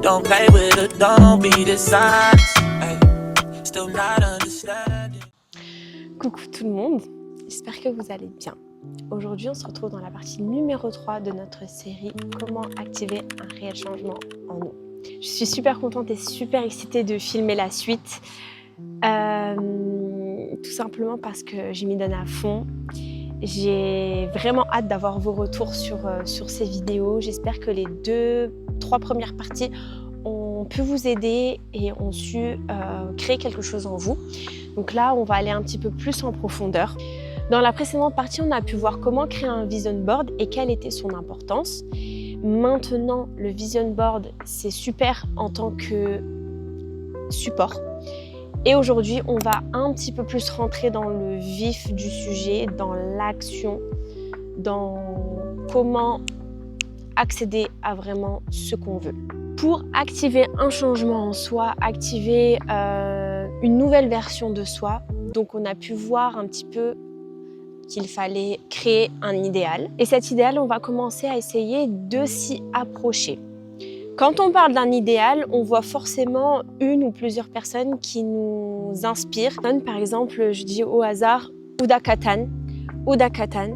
Don't play with it, don't be dishonest. Hey, still not understanding. Coucou tout le monde, j'espère que vous allez bien. Aujourd'hui, on se retrouve dans la partie numéro 3 de notre série Comment activer un réel changement en nous. Je suis super contente et super excitée de filmer la suite. Tout simplement parce que je m'y donne à fond. J'ai vraiment hâte d'avoir vos retours sur ces vidéos. J'espère que les 2-3 premières parties ont pu vous aider et ont su créer quelque chose en vous. Donc là, on va aller un petit peu plus en profondeur. Dans la précédente partie, on a pu voir comment créer un vision board et quelle était son importance. Maintenant, le vision board, c'est super en tant que support. Et aujourd'hui, on va un petit peu plus rentrer dans le vif du sujet, dans l'action, dans comment accéder à vraiment ce qu'on veut. Pour activer un changement en soi, activer une nouvelle version de soi, donc on a pu voir un petit peu qu'il fallait créer un idéal. Et cet idéal, on va commencer à essayer de s'y approcher. Quand on parle d'un idéal, on voit forcément une ou plusieurs personnes qui nous inspirent. Par exemple, je dis au hasard Uda Katan. Uda Katan,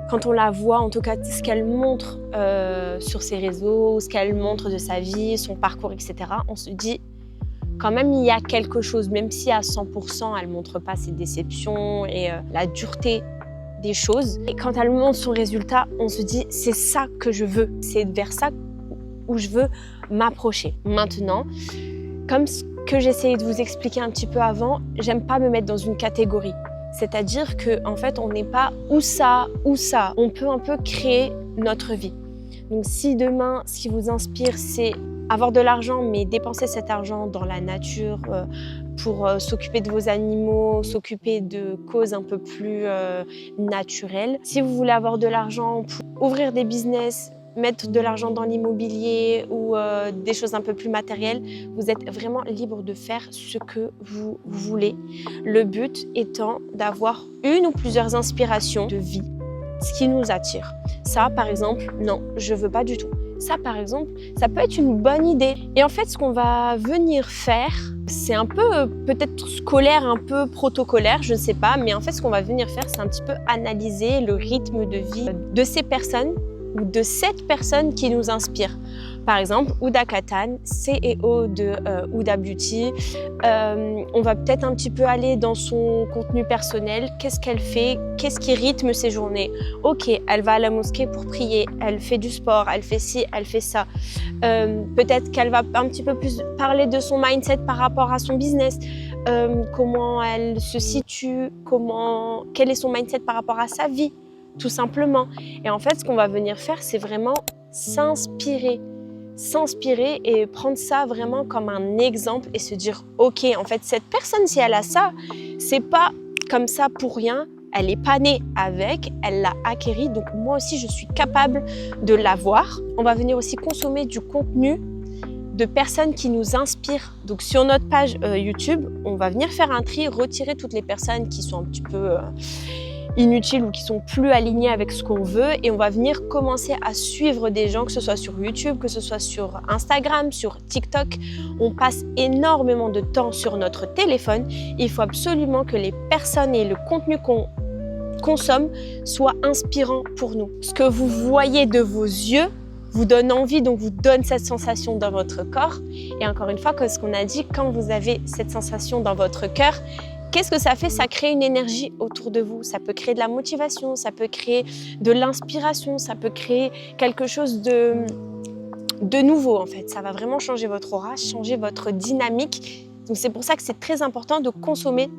quand on la voit, en tout cas ce qu'elle montre sur ses réseaux, ce qu'elle montre de sa vie, son parcours, etc., on se dit quand même il y a quelque chose, même si à 100% elle ne montre pas ses déceptions et la dureté des choses. Et quand elle montre son résultat, on se dit c'est ça que je veux, c'est vers ça où je veux m'approcher. Maintenant, comme ce que j'essayais de vous expliquer un petit peu avant, j'aime pas me mettre dans une catégorie. C'est-à-dire qu'en fait, on n'est pas ou ça ou ça. On peut un peu créer notre vie. Donc si demain, ce qui vous inspire, c'est avoir de l'argent, mais dépenser cet argent dans la nature pour s'occuper de vos animaux, s'occuper de causes un peu plus naturelles. Si vous voulez avoir de l'argent pour ouvrir des business, mettre de l'argent dans l'immobilier ou des choses un peu plus matérielles, vous êtes vraiment libre de faire ce que vous voulez. Le but étant d'avoir une ou plusieurs inspirations de vie, ce qui nous attire. Ça, par exemple, non, je veux pas du tout. Ça, par exemple, ça peut être une bonne idée. Et en fait, ce qu'on va venir faire, c'est un peu peut-être scolaire, un peu protocolaire, je ne sais pas, mais en fait, ce qu'on va venir faire, c'est un petit peu analyser le rythme de vie de ces personnes ou de cette personne qui nous inspire. Par exemple, Uda Katan, CEO de Uda Beauty. On va peut-être un petit peu aller dans son contenu personnel. Qu'est-ce qu'elle fait? Qu'est-ce qui rythme ses journées? Ok, elle va à la mosquée pour prier, elle fait du sport, elle fait ci, elle fait ça. Peut-être qu'elle va un petit peu plus parler de son mindset par rapport à son business. Comment elle se situe, quel est son mindset par rapport à sa vie, tout simplement. Et en fait, ce qu'on va venir faire, c'est vraiment s'inspirer et prendre ça vraiment comme un exemple et se dire ok, en fait cette personne, si elle a ça, c'est pas comme ça pour rien, elle est pas née avec, elle l'a acquéri, donc moi aussi je suis capable de l'avoir. On va venir aussi consommer du contenu de personnes qui nous inspirent. Donc sur notre page YouTube, on va venir faire un tri, retirer toutes les personnes qui sont un petit peu inutiles ou qui sont plus alignés avec ce qu'on veut, et on va venir commencer à suivre des gens, que ce soit sur YouTube, que ce soit sur Instagram, sur TikTok. On passe énormément de temps sur notre téléphone. Il faut absolument que les personnes et le contenu qu'on consomme soit inspirant pour nous. Ce que vous voyez de vos yeux vous donne envie, donc vous donne cette sensation dans votre corps. Et encore une fois, comme ce qu'on a dit, quand vous avez cette sensation dans votre cœur, qu'est-ce que ça fait? Ça crée une énergie autour de vous. Ça peut créer de la motivation, ça peut créer de l'inspiration, ça peut créer quelque chose de nouveau en fait. Ça va vraiment changer votre aura, changer votre dynamique. Donc c'est pour ça que c'est très important de consommer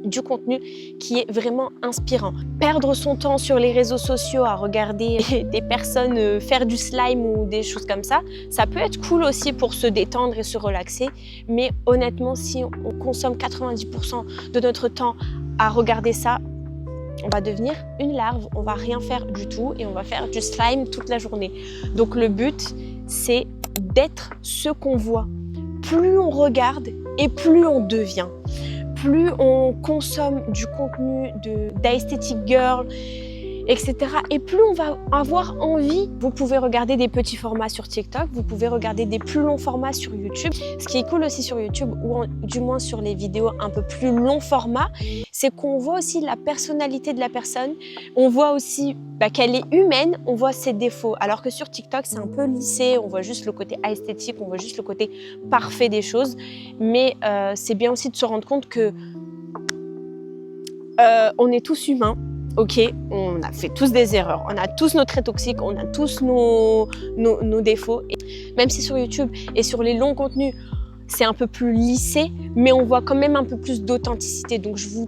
du contenu qui est vraiment inspirant. Perdre son temps sur les réseaux sociaux à regarder des personnes faire du slime ou des choses comme ça, ça peut être cool aussi pour se détendre et se relaxer. Mais honnêtement, si on consomme 90% de notre temps à regarder ça, on va devenir une larve, on va rien faire du tout et on va faire du slime toute la journée. Donc le but, c'est d'être ce qu'on voit. Plus on regarde et plus on devient. Plus on consomme du contenu d'Aesthetic Girl etc. Et plus on va avoir envie, vous pouvez regarder des petits formats sur TikTok, vous pouvez regarder des plus longs formats sur YouTube. Ce qui est cool aussi sur YouTube, ou du moins sur les vidéos un peu plus long format, c'est qu'on voit aussi la personnalité de la personne, on voit aussi qu'elle est humaine, on voit ses défauts. Alors que sur TikTok, c'est un peu lissé, on voit juste le côté esthétique, on voit juste le côté parfait des choses. Mais c'est bien aussi de se rendre compte que on est tous humains. Ok, on a fait tous des erreurs, on a tous nos traits toxiques, on a tous nos défauts. Et même si sur YouTube et sur les longs contenus, c'est un peu plus lissé, mais on voit quand même un peu plus d'authenticité. Donc je vous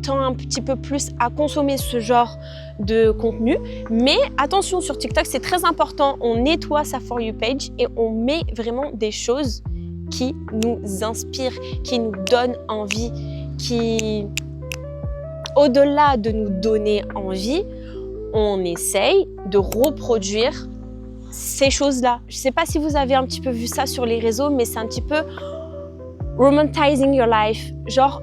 tends un petit peu plus à consommer ce genre de contenu. Mais attention, sur TikTok, c'est très important, on nettoie sa For You page et on met vraiment des choses qui nous inspirent, qui nous donnent envie, qui... Au-delà de nous donner envie, on essaye de reproduire ces choses-là. Je ne sais pas si vous avez un petit peu vu ça sur les réseaux, mais c'est un petit peu romanticizing your life. Genre,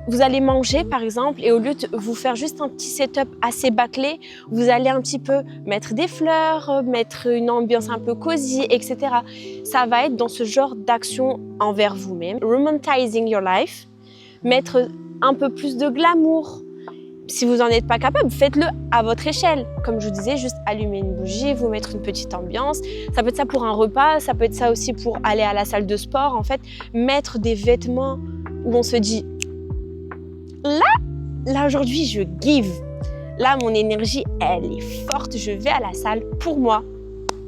vous allez manger par exemple, et au lieu de vous faire juste un petit setup assez bâclé, vous allez un petit peu mettre des fleurs, mettre une ambiance un peu cosy, etc. Ça va être dans ce genre d'action envers vous-même. Romanticizing your life, mettre un peu plus de glamour. Si vous n'en êtes pas capable, faites-le à votre échelle. Comme je vous disais, juste allumer une bougie, vous mettre une petite ambiance. Ça peut être ça pour un repas, ça peut être ça aussi pour aller à la salle de sport. En fait, mettre des vêtements où on se dit là aujourd'hui, je give. Là, mon énergie, elle est forte. Je vais à la salle pour moi,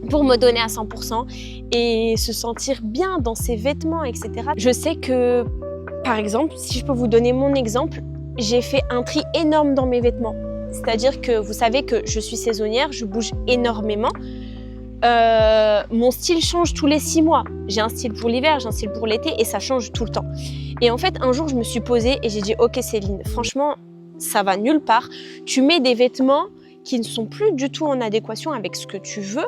pour me donner à 100% et se sentir bien dans ses vêtements, etc. Je sais que, par exemple, si je peux vous donner mon exemple, j'ai fait un tri énorme dans mes vêtements. C'est-à-dire que vous savez que je suis saisonnière, je bouge énormément. Mon style change tous les 6 mois. J'ai un style pour l'hiver, j'ai un style pour l'été et ça change tout le temps. Et en fait, un jour, je me suis posée et j'ai dit « Ok Céline, franchement, ça va nulle part. Tu mets des vêtements qui ne sont plus du tout en adéquation avec ce que tu veux. »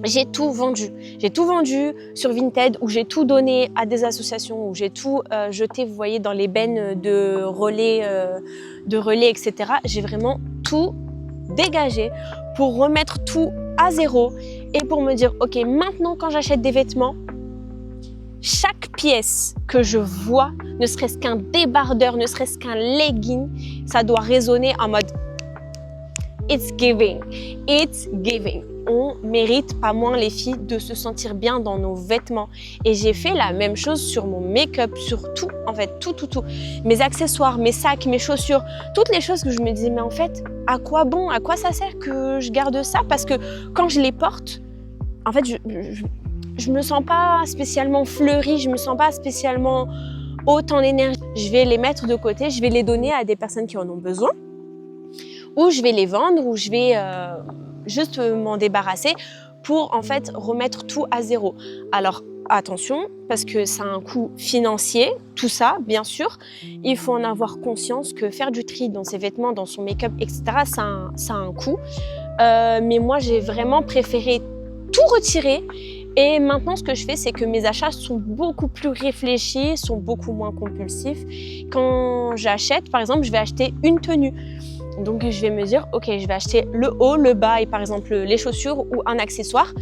J'ai tout vendu. J'ai tout vendu sur Vinted, où j'ai tout donné à des associations, où j'ai tout jeté, vous voyez, dans les bennes de relais, etc. J'ai vraiment tout dégagé pour remettre tout à zéro et pour me dire, ok, maintenant quand j'achète des vêtements, chaque pièce que je vois, ne serait-ce qu'un débardeur, ne serait-ce qu'un legging, ça doit résonner en mode it's giving, it's giving. On mérite pas moins les filles de se sentir bien dans nos vêtements. Et j'ai fait la même chose sur mon make-up, sur tout, en fait, tout. Mes accessoires, mes sacs, mes chaussures, toutes les choses que je me disais, mais en fait, à quoi bon, à quoi ça sert que je garde ça? Parce que quand je les porte, en fait, je me sens pas spécialement fleurie, je me sens pas spécialement haute en énergie. Je vais les mettre de côté, je vais les donner à des personnes qui en ont besoin, ou je vais les vendre, ou je vais juste m'en débarrasser pour en fait remettre tout à zéro. Alors attention, parce que ça a un coût financier, tout ça, bien sûr. Il faut en avoir conscience que faire du tri dans ses vêtements, dans son make-up, etc., ça a un coût. Mais moi, j'ai vraiment préféré tout retirer. Et maintenant, ce que je fais, c'est que mes achats sont beaucoup plus réfléchis, sont beaucoup moins compulsifs. Quand j'achète, par exemple, je vais acheter une tenue. Donc, je vais me dire, ok, je vais acheter le haut, le bas et par exemple les chaussures ou un accessoire.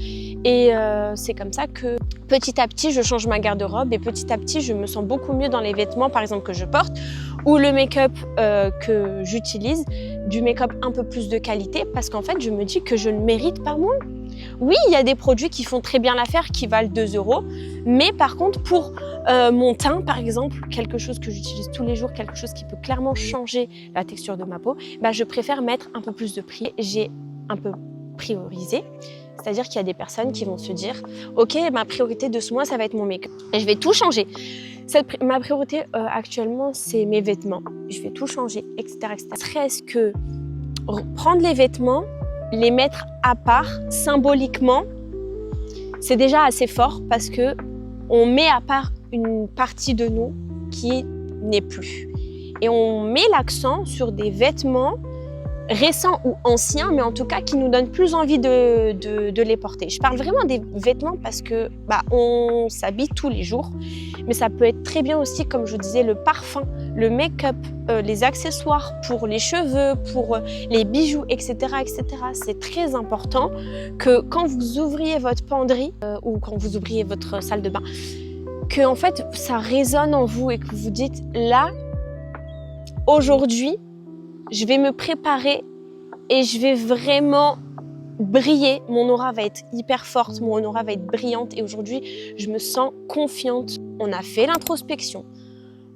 Et c'est comme ça que petit à petit, je change ma garde-robe et petit à petit, je me sens beaucoup mieux dans les vêtements, par exemple, que je porte ou le make-up que j'utilise, du make-up un peu plus de qualité parce qu'en fait, je me dis que je ne mérite pas moins. Oui, il y a des produits qui font très bien l'affaire, qui valent 2 €, mais par contre, pour mon teint, par exemple, quelque chose que j'utilise tous les jours, quelque chose qui peut clairement changer la texture de ma peau, bah, je préfère mettre un peu plus de prix. J'ai un peu priorisé, c'est-à-dire qu'il y a des personnes qui vont se dire « Ok, ma priorité de ce mois, ça va être mon make-up. Et je vais tout changer. Ma priorité actuellement, c'est mes vêtements. Je vais tout changer, etc. etc. » Serait-ce que prendre les vêtements, les mettre à part, symboliquement, c'est déjà assez fort parce que on met à part une partie de nous qui n'est plus. Et on met l'accent sur des vêtements récents ou anciens, mais en tout cas qui nous donnent plus envie de les porter. Je parle vraiment des vêtements parce que on s'habille tous les jours, mais ça peut être très bien aussi, comme je vous disais, le parfum, le make-up, les accessoires pour les cheveux, pour les bijoux, etc. etc. C'est très important que quand vous ouvriez votre penderie ou quand vous ouvriez votre salle de bain, que en fait ça résonne en vous et que vous dites là, aujourd'hui, je vais me préparer et je vais vraiment briller. Mon aura va être hyper forte, mon aura va être brillante et aujourd'hui, je me sens confiante. On a fait l'introspection,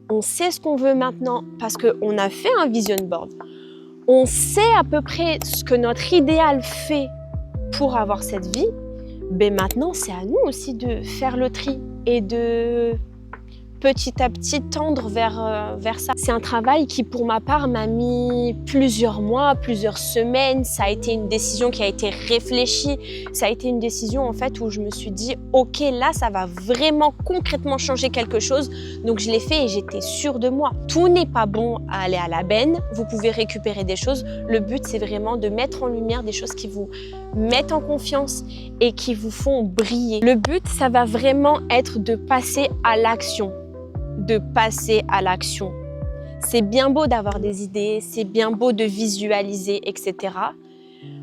on sait ce qu'on veut maintenant parce qu'on a fait un vision board. On sait à peu près ce que notre idéal fait pour avoir cette vie. Ben maintenant, c'est à nous aussi de faire le tri et de petit à petit tendre vers ça. C'est un travail qui, pour ma part, m'a mis plusieurs mois, plusieurs semaines. Ça a été une décision qui a été réfléchie. Ça a été une décision en fait où je me suis dit « Ok, là, ça va vraiment concrètement changer quelque chose. » Donc, je l'ai fait et j'étais sûre de moi. Tout n'est pas bon à aller à la benne. Vous pouvez récupérer des choses. Le but, c'est vraiment de mettre en lumière des choses qui vous mettent en confiance et qui vous font briller. Le but, ça va vraiment être de passer à l'action. De passer à l'action. C'est bien beau d'avoir des idées, c'est bien beau de visualiser, etc.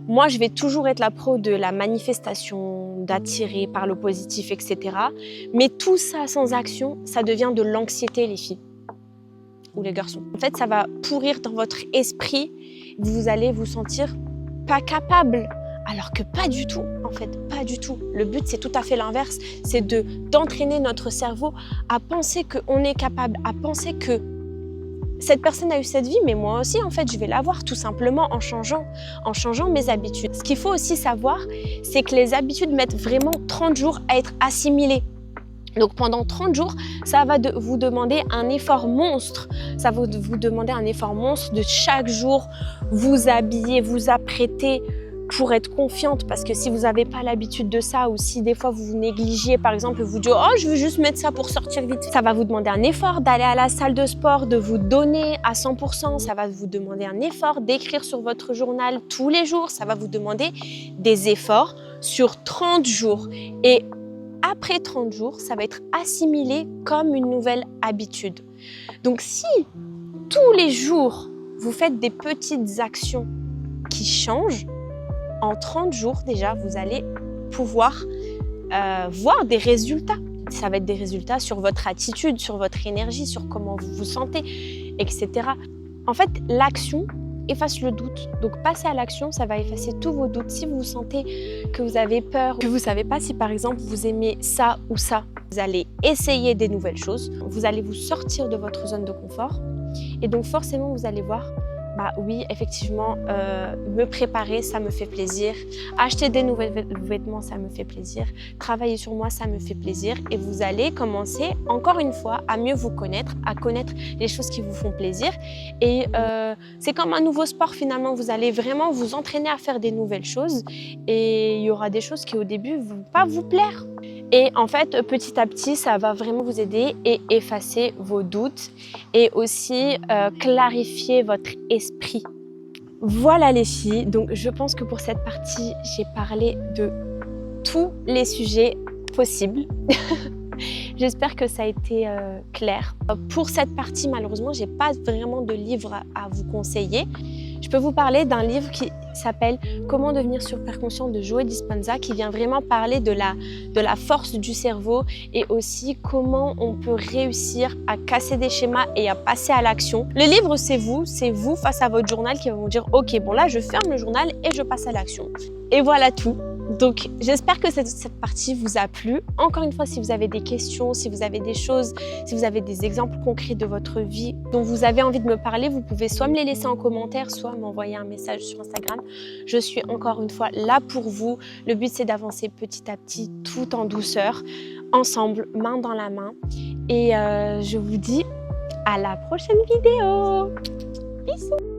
Moi, je vais toujours être la pro de la manifestation, d'attirer par le positif, etc. Mais tout ça sans action, ça devient de l'anxiété, les filles ou les garçons. En fait, ça va pourrir dans votre esprit. Vous allez vous sentir pas capable. Alors que pas du tout, en fait, pas du tout. Le but, c'est tout à fait l'inverse, c'est d'entraîner notre cerveau à penser qu'on est capable, à penser que cette personne a eu cette vie, mais moi aussi, en fait, je vais l'avoir tout simplement en changeant mes habitudes. Ce qu'il faut aussi savoir, c'est que les habitudes mettent vraiment 30 jours à être assimilées. Donc pendant 30 jours, ça va vous demander un effort monstre. Ça va vous demander un effort monstre de chaque jour vous habiller, vous apprêter, pour être confiante, parce que si vous n'avez pas l'habitude de ça ou si des fois vous vous négligiez, par exemple, vous dites « Oh, je veux juste mettre ça pour sortir vite », ça va vous demander un effort d'aller à la salle de sport, de vous donner à 100%, ça va vous demander un effort d'écrire sur votre journal tous les jours, ça va vous demander des efforts sur 30 jours. Et après 30 jours, ça va être assimilé comme une nouvelle habitude. Donc si tous les jours, vous faites des petites actions qui changent, en 30 jours déjà, vous allez pouvoir voir des résultats. Ça va être des résultats sur votre attitude, sur votre énergie, sur comment vous vous sentez, etc. En fait, l'action efface le doute. Donc, passer à l'action, ça va effacer tous vos doutes. Si vous sentez que vous avez peur, que vous ne savez pas si par exemple vous aimez ça ou ça, vous allez essayer des nouvelles choses. Vous allez vous sortir de votre zone de confort. Et donc, forcément, vous allez voir oui, effectivement, me préparer, ça me fait plaisir. Acheter des nouveaux vêtements, ça me fait plaisir. Travailler sur moi, ça me fait plaisir. Et vous allez commencer, encore une fois, à mieux vous connaître, à connaître les choses qui vous font plaisir. Et c'est comme un nouveau sport, finalement. Vous allez vraiment vous entraîner à faire des nouvelles choses. Et il y aura des choses qui, au début, ne vont pas vous plaire. Et en fait, petit à petit, ça va vraiment vous aider et effacer vos doutes et aussi clarifier votre esprit. Voilà les filles, donc je pense que pour cette partie, j'ai parlé de tous les sujets possibles. J'espère que ça a été clair. Pour cette partie, malheureusement, je n'ai pas vraiment de livre à vous conseiller. Je peux vous parler d'un livre qui s'appelle « Comment devenir super conscient » de Joe Dispenza, qui vient vraiment parler de la force du cerveau et aussi comment on peut réussir à casser des schémas et à passer à l'action. Le livre, c'est vous face à votre journal qui va vous dire « Ok, bon là, je ferme le journal et je passe à l'action. » Et voilà tout. Donc, j'espère que cette partie vous a plu. Encore une fois, si vous avez des questions, si vous avez des choses, si vous avez des exemples concrets de votre vie dont vous avez envie de me parler, vous pouvez soit me les laisser en commentaire, soit m'envoyer un message sur Instagram. Je suis encore une fois là pour vous. Le but, c'est d'avancer petit à petit, tout en douceur, ensemble, main dans la main. Et je vous dis à la prochaine vidéo. Bisous!